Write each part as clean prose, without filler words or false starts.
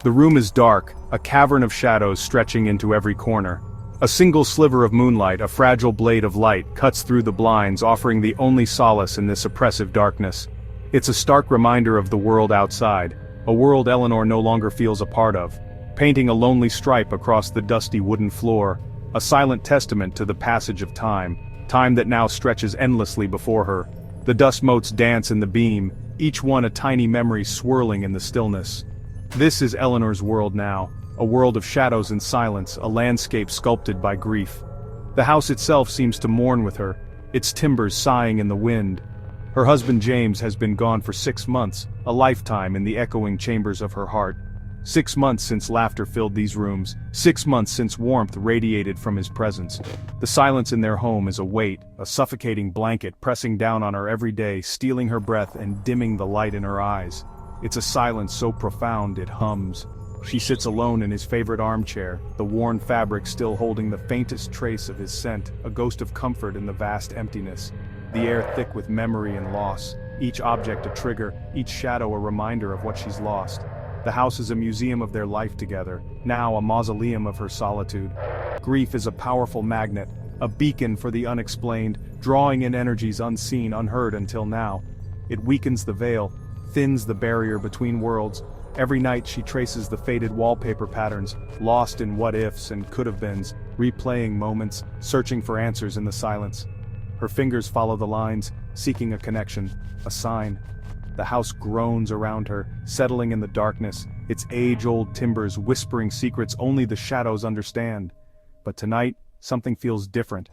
The room is dark, a cavern of shadows stretching into every corner. A single sliver of moonlight, a fragile blade of light, cuts through the blinds, offering the only solace in this oppressive darkness. It's a stark reminder of the world outside, a world Eleanor no longer feels a part of, painting a lonely stripe across the dusty wooden floor, a silent testament to the passage of time that now stretches endlessly before her. The dust motes dance in the beam, each one a tiny memory swirling in the stillness. This is Eleanor's world now, a world of shadows and silence, a landscape sculpted by grief. The house itself seems to mourn with her, its timbers sighing in the wind. Her husband James has been gone for 6 months, a lifetime in the echoing chambers of her heart. 6 months since laughter filled these rooms, 6 months since warmth radiated from his presence. The silence in their home is a weight, a suffocating blanket pressing down on her every day, stealing her breath and dimming the light in her eyes. It's a silence so profound it hums. She sits alone in his favorite armchair, the worn fabric still holding the faintest trace of his scent, a ghost of comfort in the vast emptiness. The air thick with memory and loss, each object a trigger, each shadow a reminder of what she's lost. The house is a museum of their life together, now a mausoleum of her solitude. Grief is a powerful magnet, a beacon for the unexplained, drawing in energies unseen, unheard until now. It weakens the veil, thins the barrier between worlds. Every night she traces the faded wallpaper patterns, lost in what-ifs and could-have-beens, replaying moments, searching for answers in the silence. Her fingers follow the lines, seeking a connection, a sign. The house groans around her, settling in the darkness, its age-old timbers whispering secrets only the shadows understand. But tonight, something feels different.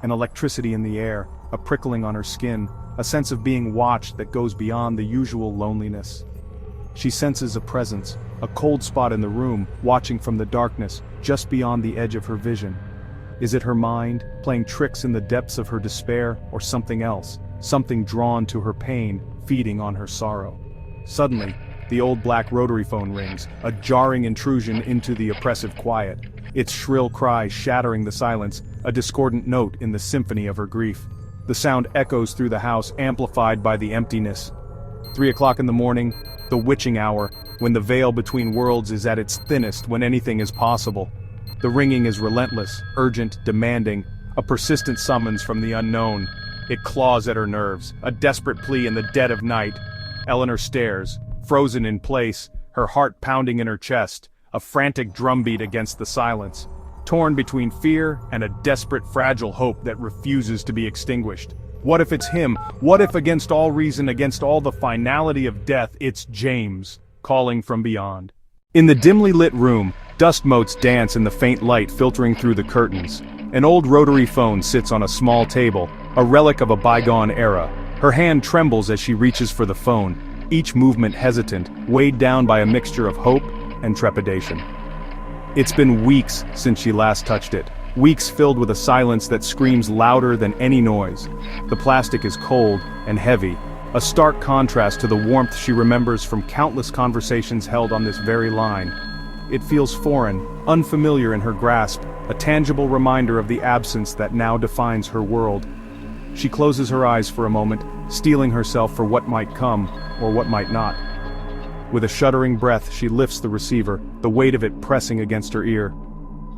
An electricity in the air, a prickling on her skin, a sense of being watched that goes beyond the usual loneliness. She senses a presence, a cold spot in the room, watching from the darkness, just beyond the edge of her vision. Is it her mind, playing tricks in the depths of her despair, or something else, something drawn to her pain, feeding on her sorrow? Suddenly, the old black rotary phone rings, a jarring intrusion into the oppressive quiet, its shrill cry shattering the silence, a discordant note in the symphony of her grief. The sound echoes through the house, amplified by the emptiness. 3 o'clock in the morning, the witching hour, when the veil between worlds is at its thinnest, when anything is possible. The ringing is relentless, urgent, demanding, a persistent summons from the unknown. It claws at her nerves, a desperate plea in the dead of night. Eleanor stares, frozen in place, her heart pounding in her chest, a frantic drumbeat against the silence, torn between fear and a desperate fragile hope that refuses to be extinguished. What if it's him? What if against all reason, against all the finality of death, it's James, calling from beyond? In the dimly lit room, dust motes dance in the faint light filtering through the curtains. An old rotary phone sits on a small table, a relic of a bygone era. Her hand trembles as she reaches for the phone, each movement hesitant, weighed down by a mixture of hope and trepidation. It's been weeks since she last touched it. Weeks filled with a silence that screams louder than any noise. The plastic is cold and heavy, a stark contrast to the warmth she remembers from countless conversations held on this very line. It feels foreign, unfamiliar in her grasp, a tangible reminder of the absence that now defines her world. She closes her eyes for a moment, steeling herself for what might come, or what might not. With a shuddering breath, she lifts the receiver, the weight of it pressing against her ear.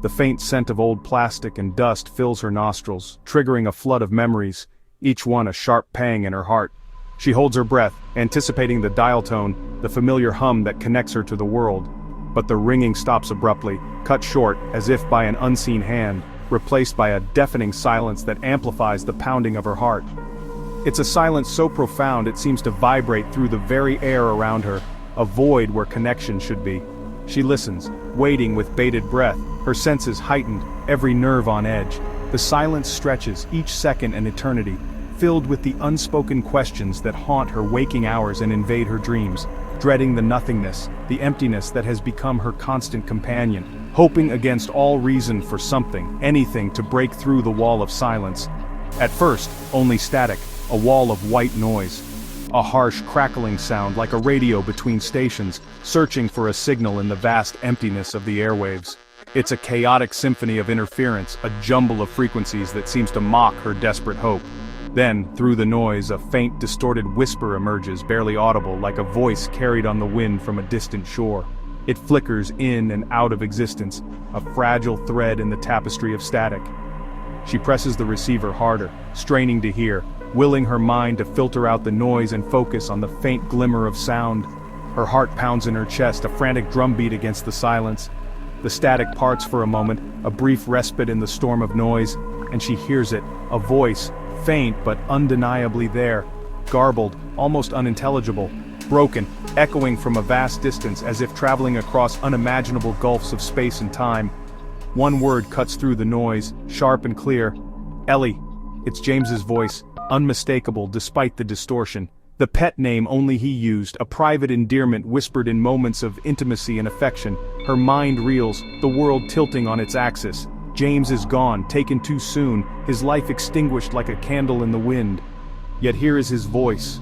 The faint scent of old plastic and dust fills her nostrils, triggering a flood of memories, each one a sharp pang in her heart. She holds her breath, anticipating the dial tone, the familiar hum that connects her to the world. But the ringing stops abruptly, cut short as if by an unseen hand, replaced by a deafening silence that amplifies the pounding of her heart. It's a silence so profound it seems to vibrate through the very air around her, a void where connection should be. She listens, waiting with bated breath, her senses heightened, every nerve on edge. The silence stretches, each second an eternity, filled with the unspoken questions that haunt her waking hours and invade her dreams, dreading the nothingness, the emptiness that has become her constant companion, hoping against all reason for something, anything to break through the wall of silence. At first, only static, a wall of white noise. A harsh crackling sound like a radio between stations, searching for a signal in the vast emptiness of the airwaves. It's a chaotic symphony of interference, a jumble of frequencies that seems to mock her desperate hope. Then, through the noise, a faint, distorted whisper emerges, barely audible, like a voice carried on the wind from a distant shore. It flickers in and out of existence, a fragile thread in the tapestry of static. She presses the receiver harder, straining to hear, willing her mind to filter out the noise and focus on the faint glimmer of sound. Her heart pounds in her chest, a frantic drumbeat against the silence. The static parts for a moment, a brief respite in the storm of noise, and she hears it, a voice, faint but undeniably there, garbled, almost unintelligible, broken, echoing from a vast distance as if traveling across unimaginable gulfs of space and time. One word cuts through the noise, sharp and clear. "Ellie." It's James's voice, unmistakable despite the distortion. The pet name only he used, a private endearment whispered in moments of intimacy and affection. Her mind reels, the world tilting on its axis. James is gone, taken too soon, his life extinguished like a candle in the wind. Yet here is his voice,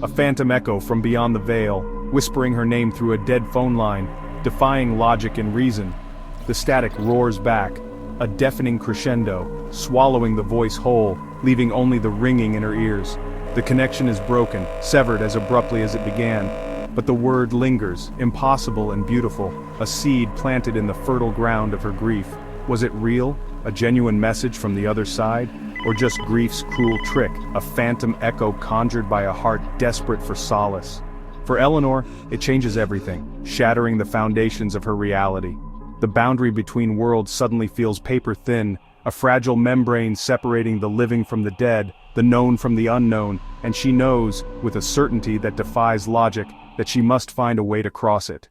a phantom echo from beyond the veil, whispering her name through a dead phone line, defying logic and reason. The static roars back, a deafening crescendo, swallowing the voice whole, leaving only the ringing in her ears. The connection is broken, severed as abruptly as it began. But the word lingers, impossible and beautiful, a seed planted in the fertile ground of her grief. Was it real, a genuine message from the other side? Or just grief's cruel trick, a phantom echo conjured by a heart desperate for solace? For Eleanor, it changes everything, shattering the foundations of her reality. The boundary between worlds suddenly feels paper-thin, a fragile membrane separating the living from the dead, the known from the unknown, and she knows, with a certainty that defies logic, that she must find a way to cross it.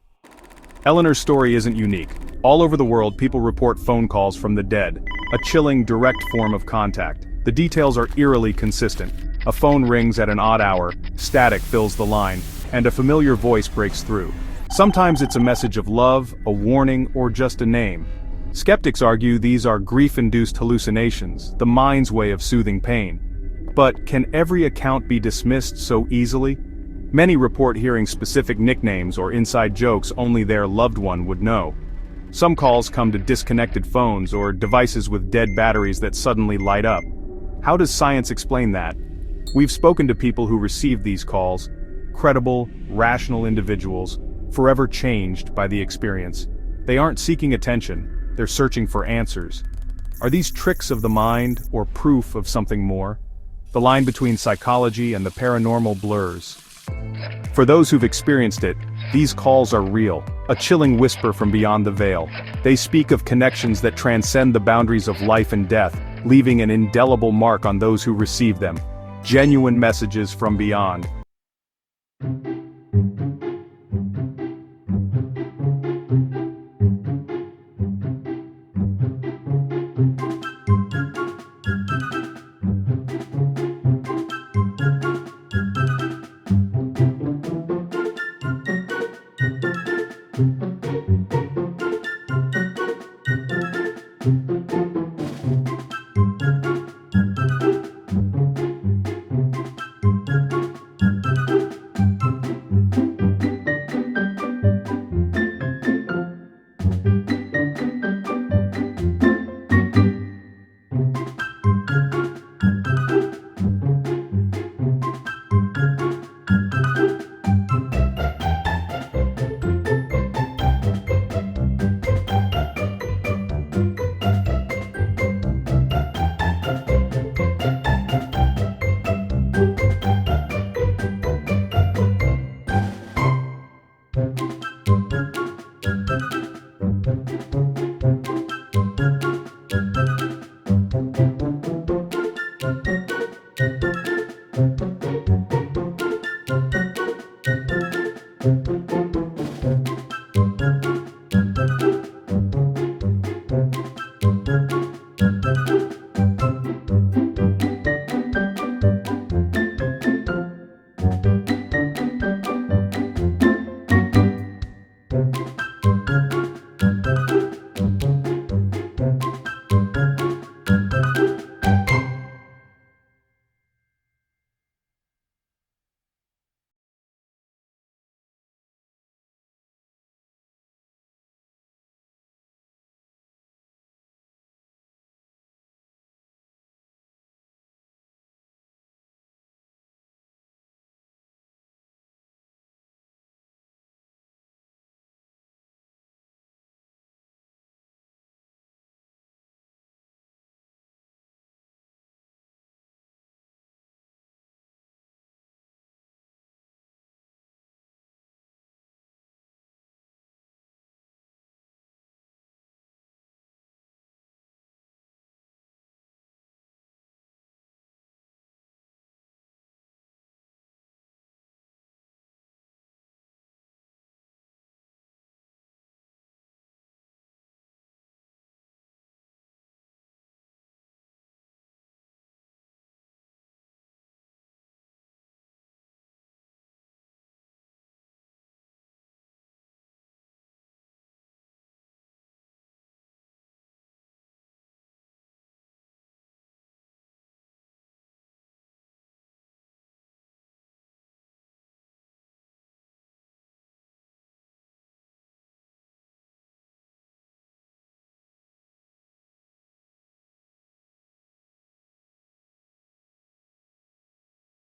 Eleanor's story isn't unique. All over the world, people report phone calls from the dead, a chilling, direct form of contact. The details are eerily consistent. A phone rings at an odd hour, static fills the line, and a familiar voice breaks through. Sometimes it's a message of love, a warning, or just a name. Skeptics argue these are grief-induced hallucinations, the mind's way of soothing pain. But can every account be dismissed so easily? Many report hearing specific nicknames or inside jokes only their loved one would know. Some calls come to disconnected phones or devices with dead batteries that suddenly light up. How does science explain that? We've spoken to people who received these calls, credible, rational individuals, forever changed by the experience. They aren't seeking attention, they're searching for answers. Are these tricks of the mind or proof of something more? The line between psychology and the paranormal blurs. For those who've experienced it, these calls are real, a chilling whisper from beyond the veil. They speak of connections that transcend the boundaries of life and death, leaving an indelible mark on those who receive them. Genuine messages from beyond.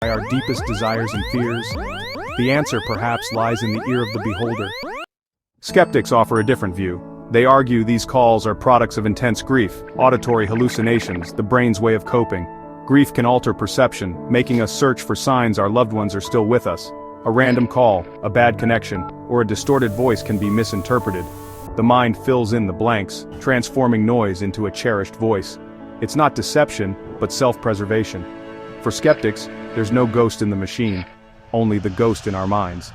our deepest desires and fears? The answer perhaps lies in the ear of the beholder. Skeptics offer a different view. They argue these calls are products of intense grief, auditory hallucinations, the brain's way of coping. Grief can alter perception, making us search for signs our loved ones are still with us. A random call, a bad connection, or a distorted voice can be misinterpreted. The mind fills in the blanks, transforming noise into a cherished voice. It's not deception, but self-preservation. For skeptics, there's no ghost in the machine, only the ghost in our minds.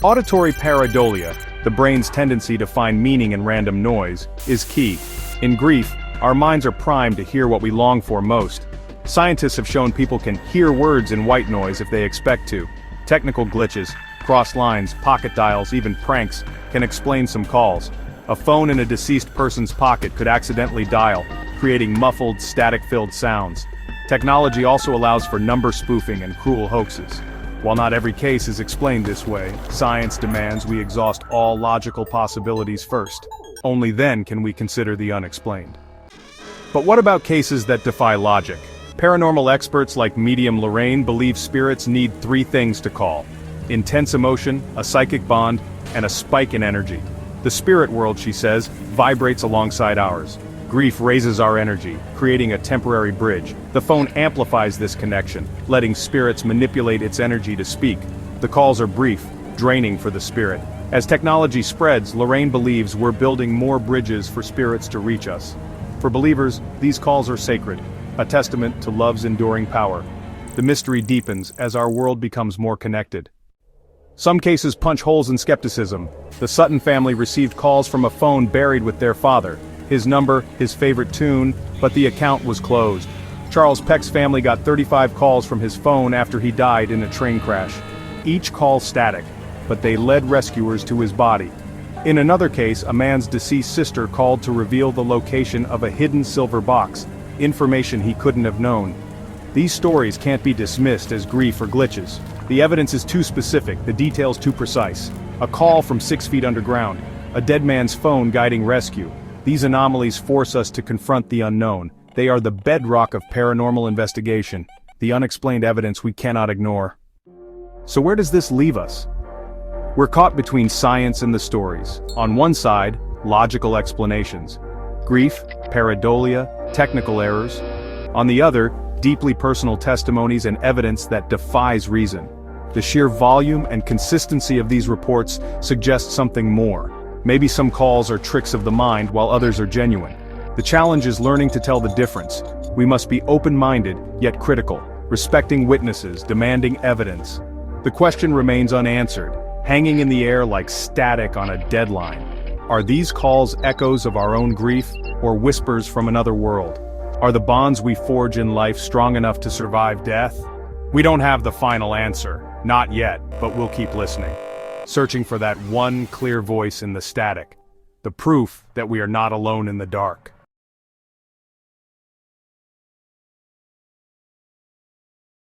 Auditory pareidolia, the brain's tendency to find meaning in random noise, is key. In grief, our minds are primed to hear what we long for most. Scientists have shown people can hear words in white noise if they expect to. Technical glitches, crossed lines, pocket dials, even pranks, can explain some calls. A phone in a deceased person's pocket could accidentally dial, creating muffled, static-filled sounds. Technology also allows for number spoofing and cruel hoaxes. While not every case is explained this way, science demands we exhaust all logical possibilities first. Only then can we consider the unexplained. But what about cases that defy logic? Paranormal experts like medium Lorraine believe spirits need three things to call: intense emotion, a psychic bond, and a spike in energy. The spirit world, she says, vibrates alongside ours. Grief raises our energy, creating a temporary bridge. The phone amplifies this connection, letting spirits manipulate its energy to speak. The calls are brief, draining for the spirit. As technology spreads, Lorraine believes we're building more bridges for spirits to reach us. For believers, these calls are sacred, a testament to love's enduring power. The mystery deepens as our world becomes more connected. Some cases punch holes in skepticism. The Sutton family received calls from a phone buried with their father. His number, his favorite tune, but the account was closed. Charles Peck's family got 35 calls from his phone after he died in a train crash. Each call static, but they led rescuers to his body. In another case, a man's deceased sister called to reveal the location of a hidden silver box, information he couldn't have known. These stories can't be dismissed as grief or glitches. The evidence is too specific, the details too precise. A call from 6 feet underground, a dead man's phone guiding rescue. These anomalies force us to confront the unknown. They are the bedrock of paranormal investigation, the unexplained evidence we cannot ignore. So where does this leave us? We're caught between science and the stories. On one side, logical explanations. Grief, pareidolia, technical errors. On the other, deeply personal testimonies and evidence that defies reason. The sheer volume and consistency of these reports suggest something more. Maybe some calls are tricks of the mind while others are genuine. The challenge is learning to tell the difference. We must be open-minded, yet critical, respecting witnesses, demanding evidence. The question remains unanswered, hanging in the air like static on a deadline. Are these calls echoes of our own grief, or whispers from another world? Are the bonds we forge in life strong enough to survive death? We don't have the final answer, not yet, but we'll keep listening. Searching for that one clear voice in the static. The proof that we are not alone in the dark.